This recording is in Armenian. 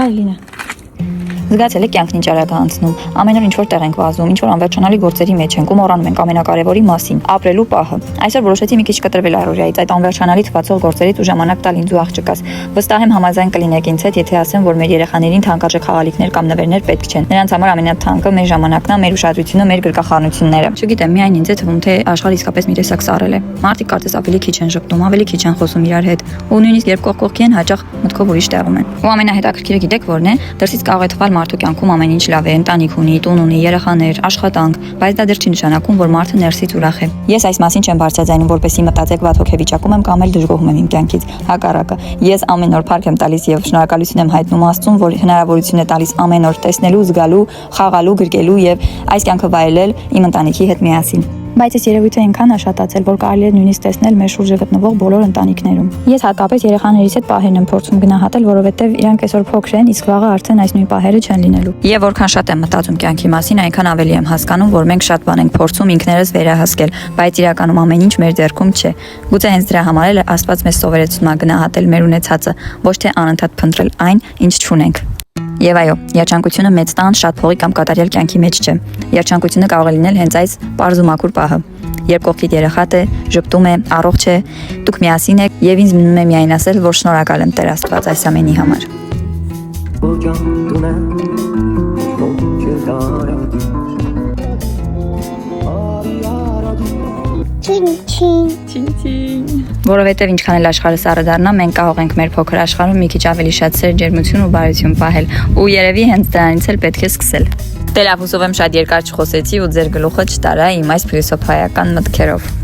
Այլինը։ Զգացել եք կյանքն ինչ արագ է անցնում։ Ամեն օր ինչ որ տեղ ենք վազում, ինչ որ անվերջանալի գործերի մեջ ենք ու մոռանում ենք ամենակարևորի մասին՝ ապրելու պահը։ Այսօր որոշեցի մի քիչ կտրվել առօրյայից, այդ անվերջանալի թվացող գործերից ու ժամանակ տալ ինձ ու աղջկաս։ Վստահ եմ համաձայն կլինեք ինձ հետ, եթե ասեմ, որ մեր երեխաներին թանկարժեք խաղալիքներ կամ նվերներ պետք չեն։ Նրանց համար ամենաթանկը մեր ժամանակն է, մեր ուշադրությունը, մեր գրկախառնությունները։ Չգիտեմ, միայն ինձ է թվում, թե աշխարհը իսկապես մի տեսակ սառել է։ Մարդիկ կարծես ավելի քիչ են ժպտում, ավելի քիչ են խոսում իրար հետ, ու նույնիսկ երբ կողքի են, հաճախ մտքով ուրիշ տեղում են։ Ու ամենահետաքրքիրը գիտեք որն է, դրսից կարող է թվալ մարդու կյանքում ամեն ինչ լավ է, ընտանիք ունի, տուն ունի, երեխաներ, աշխատանք, բայց դա դեռ չի նշանակում, որ մարդը ներսից ուրախ է։ Ես այս մասին չեմ բարձրաձայնում, որպեսզի մտածեք վատ հոգեվիճակում եմ կամ էլ դժգոհում եմ իմ կյանքից։ Հակառակը, ես ամեն օր փառք եմ տալիս եւ շնորհակալություն եմ հայտնում Աստծուն, որ հնարավորություն է տալիս ամեն օր տեսնելու, զգալու, խաղալու, գրկելու եւ այս կյանքը վայելել իմ ընտանիքի հետ միասին։ Բայց այս երևույթը այնքան է շատացել, որ կարելի է նույնիսկ տեսնել մեր շուրջը գտնվող բոլոր ընտանիքներում։ Ես հատկապես երեխաներից հետ պահերն եմ փորձում գնահատել, որովհետև իրանք այսօր փոքր են, իսկ վաղը արդեն այս նույն պահերը չեն լինելու։ Եվ որքան շատ եմ մտածում կյանքի մասին, այնքան ավելի եմ հասկանում, որ մենք շատ բան ենք փորձում ինքներս վերահասկել, բայց իրականում ամեն ինչ մեր ձեռքում չէ։ Գուցե հենց դրա համար էլ Աստված մեզ սովորեցնում է գնահատել մեր ունեցածը, ոչ թե անընդհատ փնտրել այն, ինչ չունենք։ Եվ այո, երջանկությունը մեծ տան, շատ փողի կամ կատարյալ կյանքի մեջ չէ։ Երջանկությունը կարող է լինել հենց այս պարզ ու մաքուր պահը, երբ կողքիդ երեխադ է, ժպտում է, առողջ է, դուք միասին եք, եւ ինձ մնում է միայն ասել, որ շնորհակալ եմ Տեր Աստված այս ամենի համար։ Որովհետև ինչքան էլ աշխարհը սառը դառնա, մենք կարող ենք մեր փոքր աշխարհում մի քիչ ավելի շատ սեր, ջերմություն ու բարություն պահել, ու երևի հենց դրանից էլ պետք է սկսել։ Դե լավ, հուսով եմ շատ երկար չխոսեցի ու ձեր գլուխը չտարա իմ այս փիլիսոփայական մտքերով։